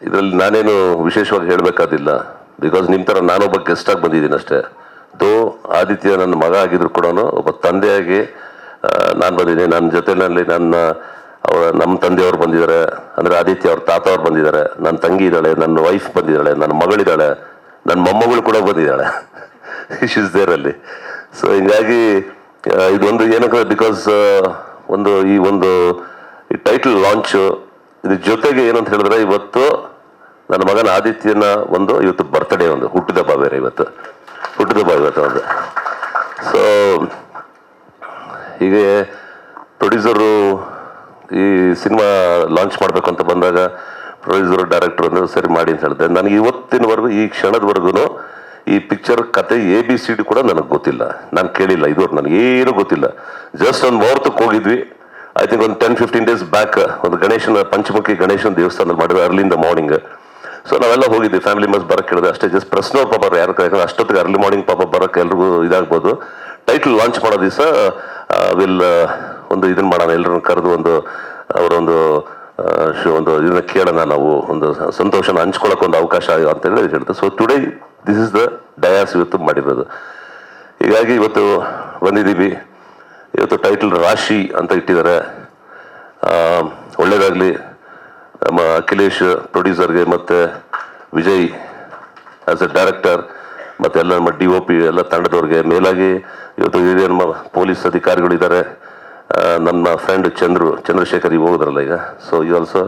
ಇದರಲ್ಲಿ ನಾನೇನು ವಿಶೇಷವಾಗಿ ಹೇಳಬೇಕಾದಿಲ್ಲ. ಬಿಕಾಸ್ ನಿಮ್ಮ ಥರ ನಾನೊಬ್ಬ ಗೆಸ್ಟಾಗಿ ಬಂದಿದ್ದೀನಿ ಅಷ್ಟೇ. ದೋ ಆದಿತ್ಯ ನನ್ನ ಮಗ ಆಗಿದ್ರು ಕೂಡ ಒಬ್ಬ ತಂದೆಯಾಗಿ ನಾನು ಬಂದಿದ್ದೀನಿ. ನನ್ನ ಜೊತೆಯಲ್ಲಿ ನಮ್ಮ ತಂದೆಯವರು ಬಂದಿದ್ದಾರೆ, ಅಂದರೆ ಆದಿತ್ಯ ಅವ್ರ ತಾತ ಅವ್ರು ಬಂದಿದ್ದಾರೆ, ನನ್ನ ತಂಗಿ ಇದ್ದಾಳೆ, ನನ್ನ ವೈಫ್ ಬಂದಿದ್ದಾಳೆ, ನನ್ನ ಮಗಳಿದ್ದಾಳೆ, ನನ್ನ ಮೊಮ್ಮಗಳು ಕೂಡ ಬಂದಿದ್ದಾಳೆ. ಇಸ್ ದೇರಲ್ಲಿ. ಸೊ ಹಿಂಗಾಗಿ ಇದೊಂದು ಏನಕ್ಕೆ ಬಿಕಾಸ್ ಈ ಟೈಟಲ್ ಲಾಂಚು ಇದ್ರ ಜೊತೆಗೆ ಏನಂತ ಹೇಳಿದ್ರೆ, ಇವತ್ತು ನನ್ನ ಮಗನ ಆದಿತ್ಯನ ಇವತ್ತು ಬರ್ತ್ಡೇ, ಹುಟ್ಟಿದಬ್ಬ ಬೇರೆ, ಹುಟ್ಟಿದಬ್ಬ ಇವತ್ತು. ಸೊ ಹೀಗೆ ಪ್ರೊಡ್ಯೂಸರು ಈ ಸಿನಿಮಾ ಲಾಂಚ್ ಮಾಡಬೇಕು ಅಂತ ಬಂದಾಗ ಪ್ರೊಡ್ಯೂಸರು ಡೈರೆಕ್ಟರ್ ಅಂದ್ರೆ ಸರಿ ಮಾಡಿ ಅಂತ ಹೇಳಿದೆ. ನನಗೆ ಇವತ್ತಿನವರೆಗೂ ಈ ಕ್ಷಣದವರೆಗೂ ಈ ಪಿಕ್ಚರ್ ಕತೆ ABCD ಕೂಡ ನನಗೆ ಗೊತ್ತಿಲ್ಲ, ನಾನು ಕೇಳಿಲ್ಲ, ಇದುವರೆಗೂ ನನಗೇನು ಗೊತ್ತಿಲ್ಲ. ಜಸ್ಟ್ ಒಂದು ಮುಹೂರ್ತಕ್ಕೆ ಹೋಗಿದ್ವಿ, ಐ ಥಿಂಕ್ ಒಂದು 10-15 ಡೇಸ್ ಬ್ಯಾಕ್ ಒಂದು ಪಂಚಮುಖಿ ಗಣೇಶನ ದೇವಸ್ಥಾನದಲ್ಲಿ ಮಾಡಿದ್ರು early in the morning. So ನಾವೆಲ್ಲ ಹೋಗಿದ್ವಿ, ಫ್ಯಾಮಿಲಿ ಮೆಂಬರ್ಸ್ ಬರೋಕ್ಕೆ ಹೇಳಿದೆ ಅಷ್ಟೇ. ಜಸ್ಟ್ ಪ್ರೆಸ್ನವ್ರು ಪಾಪ ಯಾರು ಯಾಕಂದ್ರೆ ಅಷ್ಟೊತ್ತಿಗೆ ಅರ್ಲಿ ಮಾರ್ನಿಂಗ್ ಪಾಪ ಬರೋಕ್ಕೆ ಎಲ್ರಿಗೂ ಇದಾಗ್ಬೋದು. ಟೈಟಲ್ ಲಾಂಚ್ ಮಾಡೋ ದಿವಸ ಇದನ್ನ ಮಾಡೋಣ, ಎಲ್ಲರನ್ನು ಕರೆದು ಅವರೊಂದು ಇದನ್ನ ಕೇಳೋಣ, ನಾವು ಒಂದು ಸಂತೋಷನ ಹಂಚ್ಕೊಳ್ಳೋಕೆ ಒಂದು ಅವಕಾಶ ಅಂತ ಹೇಳಿದೆ. So today this is the Dias ಇವತ್ತು ಮಾಡಿರೋದು. ಹೀಗಾಗಿ ಇವತ್ತು ಬಂದಿದ್ದೀವಿ. ಇವತ್ತು ಟೈಟಲ್ ರಾಶಿ ಅಂತ ಇಟ್ಟಿದ್ದಾರೆ. ಒಳ್ಳೇದಾಗಲಿ ನಮ್ಮ ಅಖಿಲೇಶ್ ಪ್ರೊಡ್ಯೂಸರ್ಗೆ, ಮತ್ತು ವಿಜಯ್ ಆಸ್ ಎ ಡೈರೆಕ್ಟರ್, ಮತ್ತು ಎಲ್ಲ ನಮ್ಮ DOP ಎಲ್ಲ ತಂಡದವ್ರಿಗೆ, ಮೇಲಾಗಿ ಇವತ್ತು ಹಿರಿಯ ನಮ್ಮ ಪೊಲೀಸ್ ಅಧಿಕಾರಿಗಳಿದ್ದಾರೆ. ನನ್ನ ಫ್ರೆಂಡ್ ಚಂದ್ರಶೇಖರ್ ಈಗ ಹೋಗೋದ್ರಲ್ಲ ಈಗ. ಸೊ ಈ ಆಲ್ಸೋ